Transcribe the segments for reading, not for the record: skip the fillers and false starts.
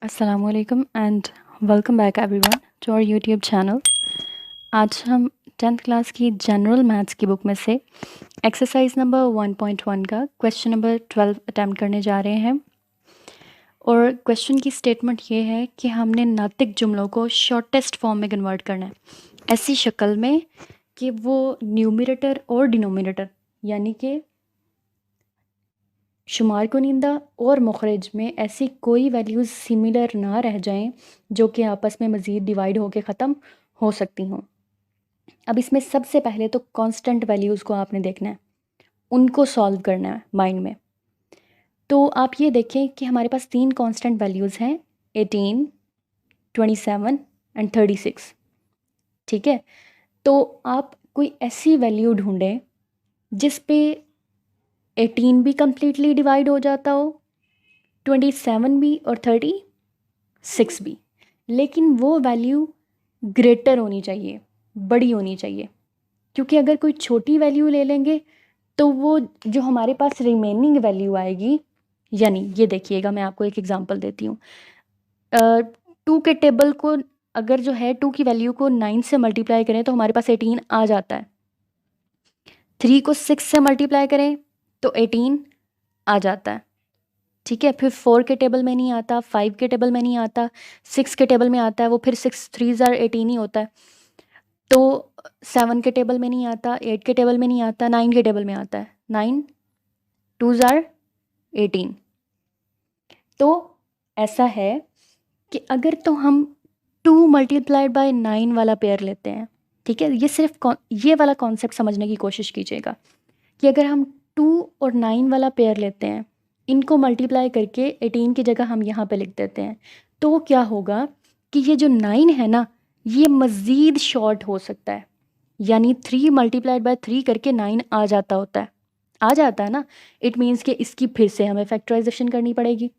Assalamualaikum and welcome back everyone to our YouTube channel। आज हम 10th class की general maths की book में से एक्सरसाइज नंबर 1.1 का क्वेश्चन नंबर 12 अटैम्प्ट करने जा रहे हैं। और क्वेश्चन की स्टेटमेंट ये है कि हमने नातिक जुमलों को शॉर्टेस्ट फॉर्म में कन्वर्ट करना है, ऐसी शक्ल में कि वो न्यूमरेटर और डिनोमिनेटर यानी कि शुमार कुनिंदा और मुखरज में ऐसी कोई वैल्यूज़ सिमिलर ना रह जाएं जो कि आपस में मज़ीद डिवाइड होकर ख़त्म हो सकती हों। अब इसमें सबसे पहले तो कांस्टेंट वैल्यूज़ को आपने देखना है, उनको सॉल्व करना है माइंड में। तो आप ये देखें कि हमारे पास 3 कांस्टेंट वैल्यूज़ हैं, 18, 27 एंड 36। ठीक है, तो आप कोई ऐसी वैल्यू ढूंढें जिस पे 18 भी कम्प्लीटली डिवाइड हो जाता हो, 27 भी और 36 भी, लेकिन वो वैल्यू ग्रेटर होनी चाहिए, बड़ी होनी चाहिए। क्योंकि अगर कोई छोटी वैल्यू ले लेंगे तो वो जो हमारे पास रिमेनिंग वैल्यू आएगी, यानी ये देखिएगा, मैं आपको एक एग्जांपल देती हूँ। 2 के टेबल को अगर जो है 2 की वैल्यू को 9 से मल्टीप्लाई करें तो हमारे पास 18 आ जाता है। 3 को 6 से मल्टीप्लाई करें तो 18 आ जाता है। ठीक है, फिर 4 के टेबल में नहीं आता, 5 के टेबल में नहीं आता, 6 के टेबल में आता है, वो फिर 6 3 ज़ार 18 ही होता है। तो 7 के टेबल में नहीं आता, 8 के टेबल में नहीं आता, 9 के टेबल में आता है। 9 2 ज़ार 18। तो ऐसा है कि अगर तो हम 2 मल्टीप्लाइड बाय 9 वाला पेयर लेते हैं, ठीक है, ये सिर्फ ये वाला कॉन्सेप्ट समझने की कोशिश कीजिएगा कि अगर हम 2 और 9 वाला पेयर लेते हैं, इनको मल्टीप्लाई करके 18 की जगह हम यहाँ पे लिख देते हैं, तो क्या होगा कि ये जो 9 है ना, ये मज़ीद शॉर्ट हो सकता है। यानी 3 मल्टीप्लाइड बाय 3 करके 9 आ जाता होता है, आ जाता है ना। इट मीन्स कि इसकी फिर से हमें फैक्टराइजेशन करनी पड़ेगी।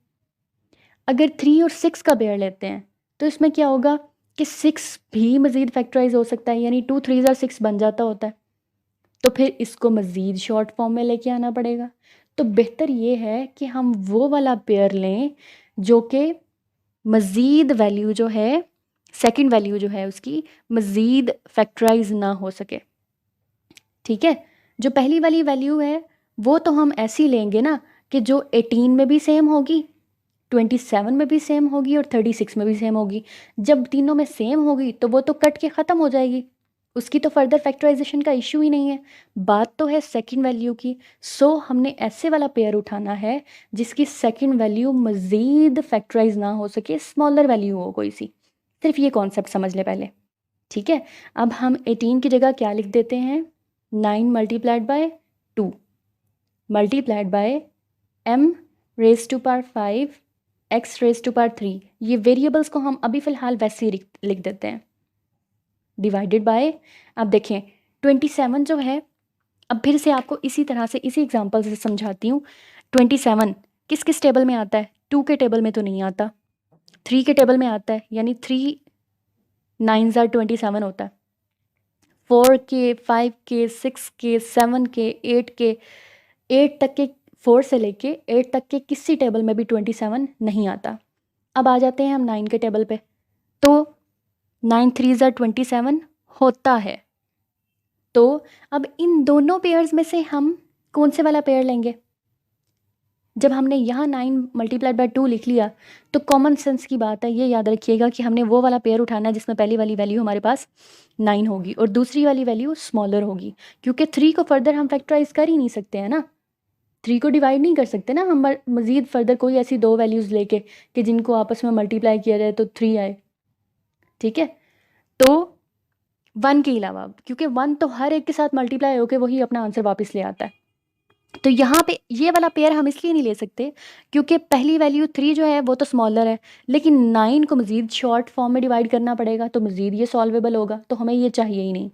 अगर 3 और 6 का पेयर लेते हैं तो इसमें क्या होगा कि 6 भी मज़ीद फैक्टराइज हो सकता है, यानी 2 3 ज़ार 6 बन जाता होता है। तो फिर इसको मज़ीद शॉर्ट फॉर्म में लेके आना पड़ेगा। तो बेहतर ये है कि हम वो वाला पेयर लें जो कि मज़ीद वैल्यू जो है, सेकंड वैल्यू जो है उसकी मज़ीद फैक्टराइज ना हो सके। ठीक है, जो पहली वाली वैल्यू है वो तो हम ऐसी लेंगे ना कि जो 18 में भी सेम होगी, 27 में भी सेम होगी और 36 में भी सेम होगी। जब तीनों में सेम होगी तो वो तो कट के ख़त्म हो जाएगी, उसकी तो फर्दर फैक्टराइजेशन का इशू ही नहीं है। बात तो है सेकंड वैल्यू की। सो हमने ऐसे वाला पेयर उठाना है जिसकी सेकंड वैल्यू मज़ीद फैक्टराइज ना हो सके, स्मॉलर वैल्यू हो कोई सी। सिर्फ ये कॉन्सेप्ट समझ ले पहले। ठीक है, अब हम 18 की जगह क्या लिख देते हैं, 9 multiplied by 2 multiplied by m raise to power 5 x raise to power 3। ये वेरिएबल्स को हम अभी फ़िलहाल वैसे ही लिख देते हैं, डिवाइडेड बाय, अब देखें 27 जो है, अब फिर से आपको इसी तरह से इसी एग्जांपल से समझाती हूँ। 27 किस किस टेबल में आता है, 2 के टेबल में तो नहीं आता, 3 के टेबल में आता है, यानी 3 9 ज़ार 27 होता है। 4 के, 5 के, 6 के, 7 के, 8 के, 8 तक के, 4 से लेके 8 तक के किसी टेबल में भी 27 नहीं आता। अब आ जाते हैं हम 9 के टेबल पे, तो 9 3 ज़ार 27 होता है। तो अब इन दोनों पेयर्स में से हम कौन से वाला पेयर लेंगे। जब हमने यहाँ 9 मल्टीप्लाइड बाय 2 लिख लिया तो कॉमन सेंस की बात है, ये याद रखिएगा कि हमने वो वाला पेयर उठाना है जिसमें पहली वाली वैल्यू हमारे पास 9 होगी और दूसरी वाली वैल्यू स्मॉलर होगी, क्योंकि 3 को फर्दर हम फैक्टराइज कर ही नहीं सकते हैं ना, 3 को डिवाइड नहीं कर सकते ना हम मज़ीद फर्दर कोई ऐसी दो वैल्यूज़ लेके कि जिनको आपस में मल्टीप्लाई किया जाए तो 3 आए। ठीक है, तो 1 के अलावा, क्योंकि 1 तो हर एक के साथ मल्टीप्लाई होकर वही अपना आंसर वापस ले आता है। तो यहाँ पे ये वाला पेयर हम इसलिए नहीं ले सकते क्योंकि पहली वैल्यू 3 जो है वो तो स्मॉलर है, लेकिन 9 को मज़ीद शॉर्ट फॉर्म में डिवाइड करना पड़ेगा, तो मज़ीद ये सॉल्वेबल होगा, तो हमें ये चाहिए ही नहीं।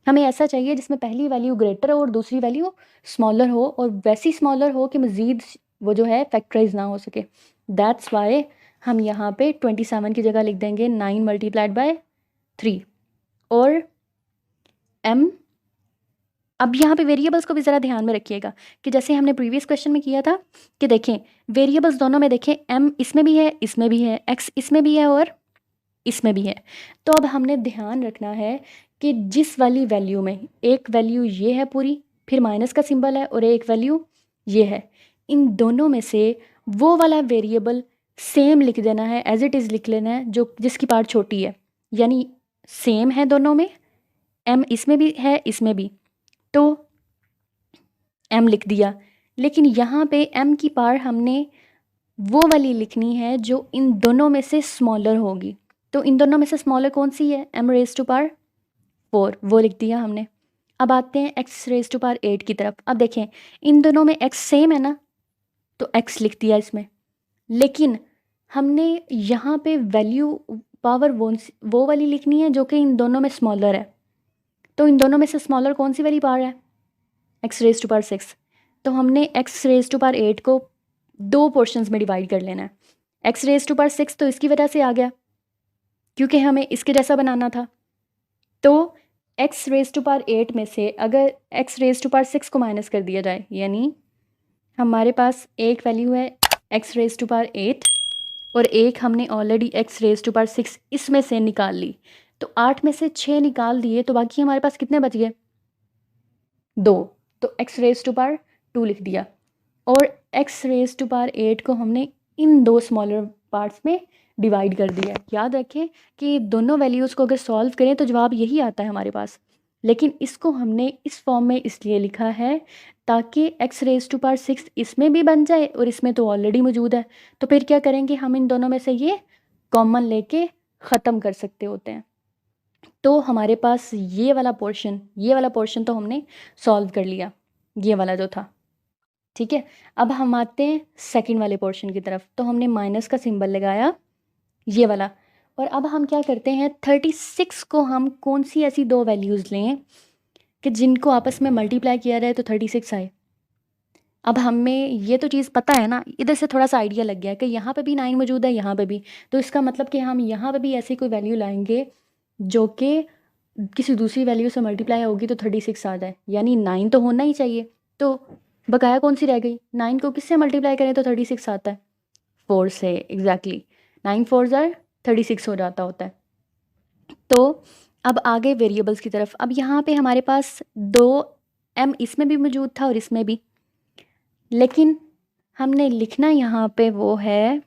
हमें ऐसा चाहिए जिसमें पहली वैल्यू ग्रेटर हो और दूसरी वैल्यू स्मॉलर हो, और वैसी स्मॉलर हो कि मज़ीद वो जो है फैक्टराइज ना हो सके। दैट्स वाई हम यहाँ पे 27 की जगह लिख देंगे 9 मल्टीप्लाइड बाय 3 और m अब यहाँ पे वेरिएबल्स को भी ज़रा ध्यान में रखिएगा कि जैसे हमने प्रीवियस क्वेश्चन में किया था कि देखें वेरिएबल्स दोनों में देखें m इसमें भी है, इसमें भी है, x इसमें भी है और इसमें भी है। तो अब हमने ध्यान रखना है कि जिस वाली वैल्यू में एक वैल्यू ये है पूरी, फिर माइनस का सिंबल है और एक वैल्यू ये है, इन दोनों में से वो वाला वेरिएबल सेम लिख देना है, एज इट इज़ लिख लेना है जो जिसकी पार्ट छोटी है, यानी सेम है दोनों में, m इसमें भी है इसमें भी, तो m लिख दिया। लेकिन यहाँ पे m की पार्ट हमने वो वाली लिखनी है जो इन दोनों में से स्मॉलर होगी। तो इन दोनों में से स्मॉलर कौन सी है, m रेज टू पावर 4, वो लिख दिया हमने। अब आते हैं x रेज टू पावर 8 की तरफ। अब देखें इन दोनों में x सेम है ना, तो x लिख दिया इसमें। लेकिन हमने यहाँ पे वैल्यू पावर वो वाली लिखनी है जो कि इन दोनों में स्मॉलर है। तो इन दोनों में से स्मॉलर कौन सी वाली पावर है, x रेज टू पावर 6। तो हमने x रेज टू पावर 8 को दो पोर्शंस में डिवाइड कर लेना है। x रेज टू पावर 6 तो इसकी वजह से आ गया क्योंकि हमें इसके जैसा बनाना था। तो x रेज टू पावर 8 में से अगर x रेज टू पावर 6 को माइनस कर दिया जाए, यानी हमारे पास एक वैल्यू है x रेज टू पावर 8 और एक हमने already x raise to power 6 इसमें से निकाल ली। तो 8 में से 6 निकाल दिए तो बाकी हमारे पास कितने बच गए, 2। तो x रेज टू पावर 2 लिख दिया और x रेज टू पावर 8 को हमने इन दो स्मॉलर पार्ट्स में डिवाइड कर दिया। याद रखें कि दोनों वैल्यूज़ को अगर सॉल्व करें तो जवाब यही आता है हमारे पास, लेकिन इसको हमने इस फॉर्म में इसलिए लिखा है ताकि x रेज टू पावर 6 इसमें भी बन जाए और इसमें तो ऑलरेडी मौजूद है। तो फिर क्या करेंगे, हम इन दोनों में से ये कॉमन लेके ख़त्म कर सकते होते हैं। तो हमारे पास ये वाला पोर्शन तो हमने सॉल्व कर लिया, ये वाला जो था। ठीक है, अब हम आते हैं सेकंड वाले पोर्शन की तरफ। तो हमने माइनस का सिंबल लगाया ये वाला, और अब हम क्या करते हैं 36 को हम कौन सी ऐसी दो वैल्यूज़ लें कि जिनको आपस में मल्टीप्लाई किया जाए तो 36 आए। अब हमें ये तो चीज़ पता है ना, इधर से थोड़ा सा आइडिया लग गया कि यहाँ पे भी 9 मौजूद है, यहाँ पे भी, तो इसका मतलब कि हम यहाँ पे भी ऐसी कोई वैल्यू लाएंगे जो कि किसी दूसरी वैल्यू से मल्टीप्लाई होगी तो 36 आ जाए, यानी 9 तो होना ही चाहिए। तो बकाया कौन सी रह गई, 9 को किससे मल्टीप्लाई करें तो 36 आता है, 4 से। एग्जैक्टली 9 4 ज़ार 36 हो जाता होता है। तो अब आगे वेरिएबल्स की तरफ। अब यहाँ पे हमारे पास 2 m इसमें भी मौजूद था और इसमें भी, लेकिन हमने लिखना यहाँ पे वो है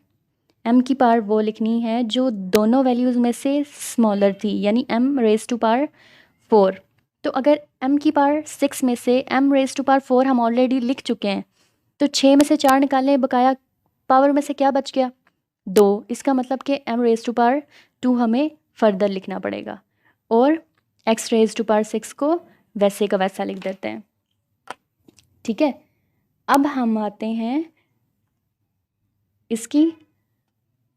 m की पावर वो लिखनी है जो दोनों वैल्यूज़ में से स्मॉलर थी, यानी m रेज टू पावर 4। तो अगर m की पावर 6 में से m रेज टू पावर 4 हम ऑलरेडी लिख चुके हैं, तो 6 में से 4 निकालें, बकाया पावर में से क्या बच गया, 2। इसका मतलब कि m रेज टू पावर 2 हमें फर्दर लिखना पड़ेगा और x रेज टू पावर 6 को वैसे का वैसा लिख देते हैं। ठीक है, अब हम आते हैं इसकी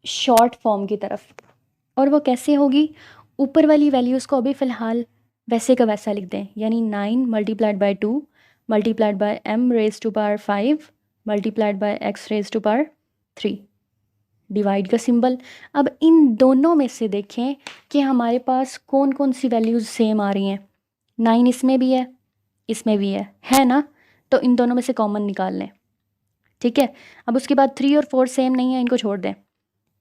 शॉर्ट फॉर्म की तरफ, और वो कैसे होगी, ऊपर वाली वैल्यूज़ को अभी फ़िलहाल वैसे का वैसा लिख दें, यानी 9 multiplied by 2 multiplied by m raise to power 5 multiplied by x raise to power 3, divide का सिंबल। अब इन दोनों में से देखें कि हमारे पास कौन कौन सी वैल्यूज़ सेम आ रही हैं। 9 इसमें भी है, इसमें भी है ना, तो इन दोनों में से कॉमन निकाल लें। ठीक है, अब उसके बाद 3 और 4 सेम नहीं है, इनको छोड़ दें।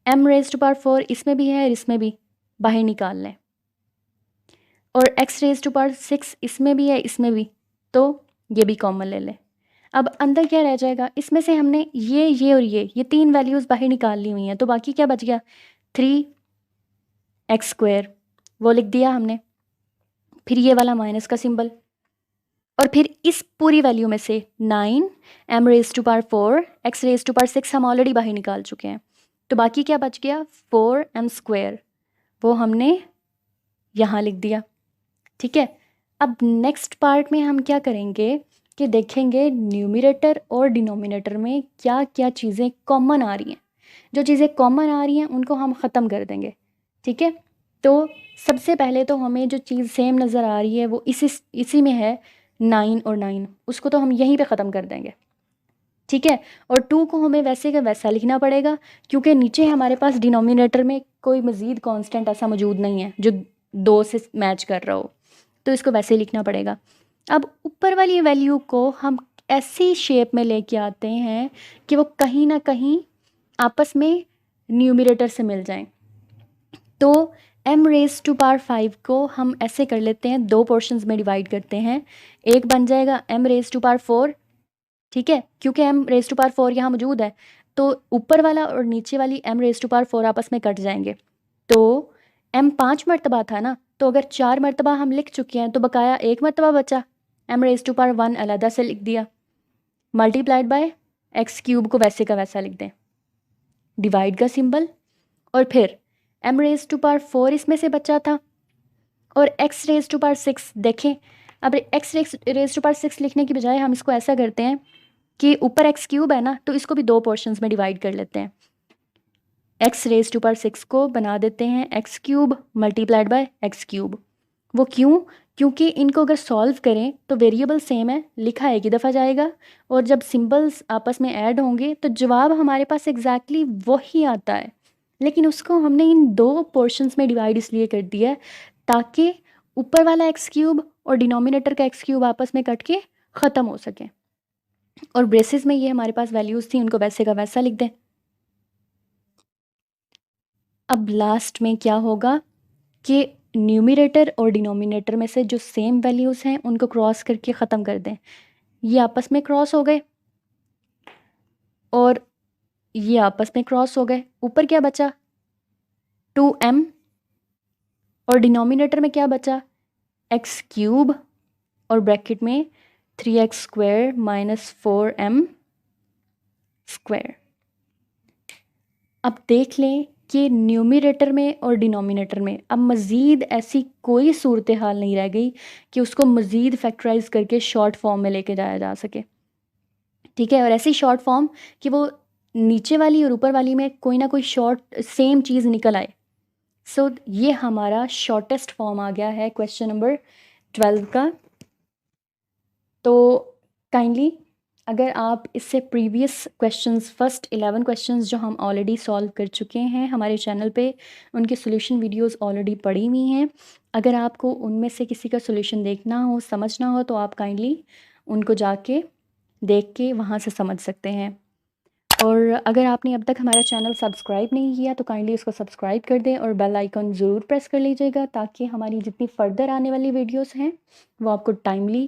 m रेज टू पावर 4 इसमें भी है और इसमें भी, बाहर निकाल लें। और x रेज टू पावर 6 इसमें भी है इसमें भी, तो ये भी कॉमन ले लें। अब अंदर क्या रह जाएगा, इसमें से हमने ये और ये 3 वैल्यूज़ बाहर निकाल ली हुई हैं, तो बाकी क्या बच गया, 3x², वो लिख दिया हमने। फिर ये वाला माइनस का सिंबल, और फिर इस पूरी वैल्यू में से 9 m raise to power 4 x raise to power 6 हम ऑलरेडी बाहर निकाल चुके हैं, तो बाकी क्या बच गया, 4m², वो हमने यहाँ लिख दिया। ठीक है, अब नेक्स्ट पार्ट में हम क्या करेंगे कि देखेंगे न्यूमरेटर और डिनोमिनेटर में क्या क्या चीज़ें कॉमन आ रही हैं। जो चीज़ें कॉमन आ रही हैं उनको हम ख़त्म कर देंगे। ठीक है, तो सबसे पहले तो हमें जो चीज़ सेम नज़र आ रही है वो इसी में है, 9 और 9, उसको तो हम यहीं पे ख़त्म कर देंगे। ठीक है, और 2 को हमें वैसे का वैसा लिखना पड़ेगा क्योंकि नीचे हमारे पास डिनोमिनेटर में कोई मज़ीद कांस्टेंट ऐसा मौजूद नहीं है जो 2 से मैच कर रहा हो, तो इसको वैसे लिखना पड़ेगा। अब ऊपर वाली वैल्यू को हम ऐसी शेप में लेके आते हैं कि वो कहीं ना कहीं आपस में न्यूमरेटर से मिल जाएं। तो m रेज टू पावर 5 को हम ऐसे कर लेते हैं, दो पोर्शंस में डिवाइड करते हैं। एक बन जाएगा m रेज टू पावर 4, ठीक है, क्योंकि m रेज टू पावर 4 यहाँ मौजूद है तो ऊपर वाला और नीचे वाली m रेज टू पावर 4 आपस में कट जाएंगे। तो m 5 मरतबा था ना, तो अगर 4 मरतबा हम लिख चुके हैं तो बकाया 1 मरतबा बचा, m रेज टू पावर 1 अलहदा से लिख दिया, मल्टीप्लाइड बाय एक्स क्यूब को वैसे का वैसा लिख दें, डिवाइड का सिंबल, और फिर m रेज टू पावर 4 इसमें से बचा था और x रेज टू पावर 6 देखें। अब x रेज टू पावर 6 लिखने की बजाय हम इसको ऐसा करते हैं कि ऊपर एक्स क्यूब है ना, तो इसको भी दो पोर्शंस में डिवाइड कर लेते हैं। एक्स रेज टू पावर 6 को बना देते हैं x cube multiplied by x cube. वो क्यों? क्योंकि इनको अगर सॉल्व करें तो वेरिएबल सेम है, लिखा एक ही दफ़ा जाएगा, और जब सिंबल्स आपस में ऐड होंगे तो जवाब हमारे पास एग्जैक्टली वही आता है। लेकिन उसको हमने इन दो पोर्शंस में डिवाइड इसलिए कर दिया है ताकि ऊपर वाला एक्स क्यूब और डिनोमिनेटर का एक्स क्यूब आपस में कट के ख़त्म हो सके। और ब्रेसेस में ये हमारे पास वैल्यूज़ थी, उनको वैसे का वैसा लिख दें। अब लास्ट में क्या होगा कि न्यूमरेटर और डिनोमिनेटर में से जो सेम वैल्यूज़ हैं उनको क्रॉस करके ख़त्म कर दें। ये आपस में क्रॉस हो गए और ये आपस में क्रॉस हो गए। ऊपर क्या बचा? 2m, और डिनोमिनेटर में क्या बचा? एक्स क्यूब और ब्रैकेट में 3x square minus 4m square. अब देख लें कि न्यूमरेटर में और डिनोमिनेटर में अब मज़ीद ऐसी कोई सूरत हाल नहीं रह गई कि उसको मज़ीद फैक्टराइज करके शॉर्ट फॉर्म में लेके जाया जा सके, ठीक है। और ऐसी शॉर्ट फॉर्म कि वो नीचे वाली और ऊपर वाली में कोई ना कोई शॉर्ट सेम चीज़ निकल आए। सो ये हमारा शॉर्टेस्ट फॉर्म आ गया है क्वेश्चन नंबर 12 का। तो काइंडली अगर आप इससे प्रीवियस क्वेश्चंस फर्स्ट 11 क्वेश्चंस जो हम ऑलरेडी सॉल्व कर चुके हैं हमारे चैनल पे, उनके सॉल्यूशन वीडियोस ऑलरेडी पड़ी हुई हैं। अगर आपको उनमें से किसी का सॉल्यूशन देखना हो, समझना हो, तो आप काइंडली उनको जाके देख के वहाँ से समझ सकते हैं। और अगर आपने अब तक हमारा चैनल सब्सक्राइब नहीं किया तो काइंडली उसको सब्सक्राइब कर दें और बेल आइकन ज़रूर प्रेस कर लीजिएगा ताकि हमारी जितनी फ़र्दर आने वाली वीडियोस हैं वो आपको टाइमली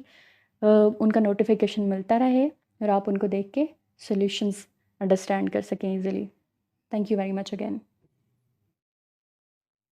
उनका नोटिफिकेशन मिलता रहे और आप उनको देख के सॉल्यूशंस अंडरस्टैंड कर सकें easily. Thank you very much again.